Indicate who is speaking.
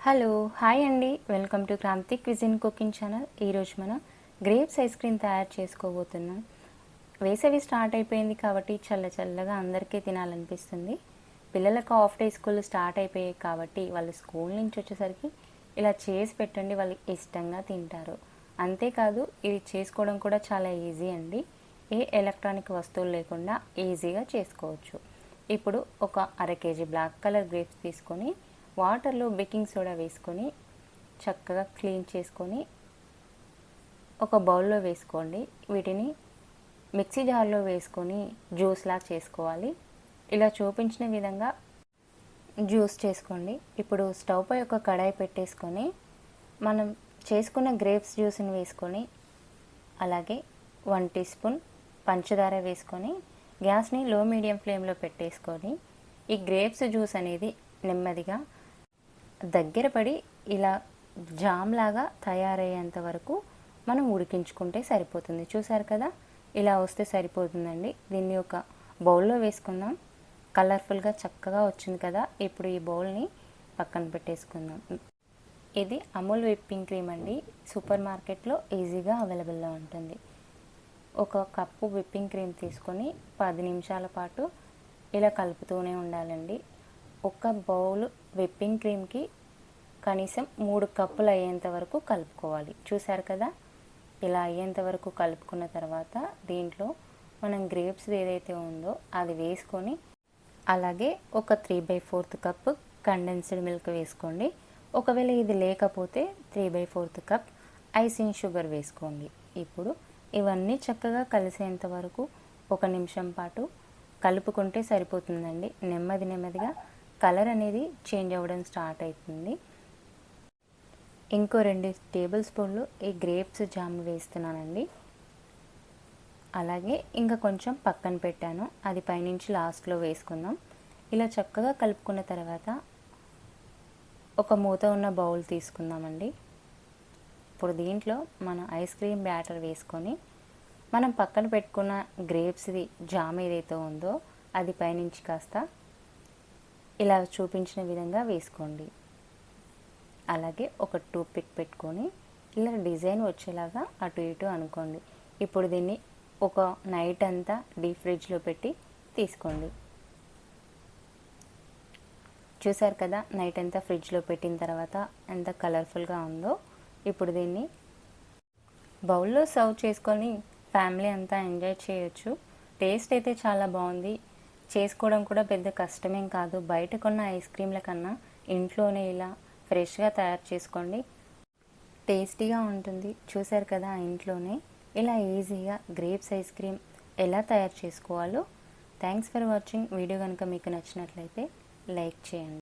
Speaker 1: Hello hi అండి, welcome to Kranthi cuisine cooking channel. ఈరోజు మనం గ్రేప్స్ ఐస్ క్రీమ్ తయారు చేసుకోబోతున్నాం. వేసవి స్టార్ట్ అయిపోయింది కాబట్టి చల్లగా అందరికీ తినాలనిపిస్తుంది. పిల్లలకు హాఫ్ డే స్కూల్ స్టార్ట్ అయిపోయాయి కాబట్టి వాళ్ళు స్కూల్ నుంచి వచ్చేసరికి ఇలా చేసి పెట్టండి, వాళ్ళు ఇష్టంగా తింటారు. అంతేకాదు ఇది చేసుకోవడం కూడా చాలా ఈజీ అండి. ఏ ఎలక్ట్రానిక్ వస్తువులు లేకుండా ఈజీగా చేసుకోవచ్చు. ఇప్పుడు ఒక అర కేజీ బ్లాక్ కలర్ గ్రేప్స్ తీసుకొని వాటర్లో బేకింగ్ సోడా వేసుకొని చక్కగా క్లీన్ చేసుకొని ఒక బౌల్లో వేసుకోండి. వీటిని మిక్సీ జార్లో వేసుకొని జ్యూస్లా చేసుకోవాలి. ఇలా చూపించిన విధంగా జ్యూస్ చేసుకోండి. ఇప్పుడు స్టవ్ పై ఒక కడాయి పెట్టేసుకొని మనం చేసుకున్న గ్రేప్స్ జ్యూస్ని వేసుకొని అలాగే 1 టీ స్పూన్ పంచదార వేసుకొని గ్యాస్ని లో మీడియం ఫ్లేమ్లో పెట్టేసుకొని ఈ గ్రేప్స్ జ్యూస్ అనేది నెమ్మదిగా దగ్గర పడి ఇలా జామ్ లాగా తయారయ్యేంత వరకు మనం ఉడికించుకుంటే సరిపోతుంది. చూసారు కదా, ఇలా వస్తే సరిపోతుందండి. దీన్ని ఒక బౌల్లో వేసుకుందాం. కలర్ఫుల్గా చక్కగా వచ్చింది కదా. ఇప్పుడు ఈ బౌల్ని పక్కన పెట్టేసుకుందాం. ఇది అమూల్ విప్పింగ్ క్రీమ్ అండి. సూపర్ మార్కెట్లో ఈజీగా అవైలబుల్లో ఉంటుంది. ఒక కప్పు విప్పింగ్ క్రీమ్ తీసుకొని 10 నిమిషాల పాటు ఇలా కలుపుతూనే ఉండాలండి. ఒక బౌల్ విప్పింగ్ క్రీమ్కి కనీసం 3 కప్పులు అయ్యేంత వరకు కలుపుకోవాలి. చూసారు కదా, ఇలా అయ్యేంత వరకు కలుపుకున్న తర్వాత దీంట్లో మనం గ్రేప్స్ ఏదైతే ఉందో అది వేసుకొని అలాగే ఒక 3/4 కప్ కండెన్స్డ్ మిల్క్ వేసుకోండి. ఒకవేళ ఇది లేకపోతే 3/4 కప్ ఐసింగ్ షుగర్ వేసుకోండి. ఇప్పుడు ఇవన్నీ చక్కగా కలిసేంత వరకు 1 నిమిషం పాటు కలుపుకుంటే సరిపోతుందండి. నెమ్మదిగా కలర్ అనేది చేంజ్ అవ్వడం స్టార్ట్ అవుతుంది. ఇంకో 2 టేబుల్ స్పూన్లు ఈ గ్రేప్స్ జామ్ వేస్తున్నానండి. అలాగే ఇంకా కొంచెం పక్కన పెట్టాను, అది పైనుంచి లాస్ట్లో వేసుకుందాం. ఇలా చక్కగా కలుపుకున్న తర్వాత ఒక మూత ఉన్న బౌల్ తీసుకుందామండి. ఇప్పుడు దీంట్లో మన ఐస్ క్రీమ్ బ్యాటర్ వేసుకొని మనం పక్కన పెట్టుకున్న గ్రేప్స్ది జామ్ ఏదైతే ఉందో అది పైనుంచి కాస్త ఇలా చూపించిన విధంగా వేసుకోండి. అలాగే ఒక టూత్ పిక్ పెట్టుకొని ఇలా డిజైన్ వచ్చేలాగా అటు ఇటు అనుకోండి. ఇప్పుడు దీన్ని ఒక నైట్ అంతా డీప్ ఫ్రిడ్జ్లో పెట్టి తీసుకోండి. చూసారు కదా, నైట్ అంతా ఫ్రిడ్జ్లో పెట్టిన తర్వాత ఎంత కలర్ఫుల్గా ఉందో. ఇప్పుడు దీన్ని బౌల్లో సర్వ్ చేసుకొని ఫ్యామిలీ అంతా ఎంజాయ్ చేయొచ్చు. టేస్ట్ అయితే చాలా బాగుంది. చేసుకోవడం కూడా పెద్ద కష్టమేం కాదు. బయట కొన్న ఐస్ క్రీమ్ల కన్నా ఇంట్లోనే ఇలా ఫ్రెష్గా తయారు చేసుకోండి, టేస్టీగా ఉంటుంది. చూసారు కదా, ఇంట్లోనే ఇలా ఈజీగా గ్రేప్స్ ఐస్ క్రీమ్ ఎలా తయారు చేసుకోవాలో. Thanks for watching. వీడియో కనుక మీకు నచ్చినట్లయితే లైక్ చేయండి.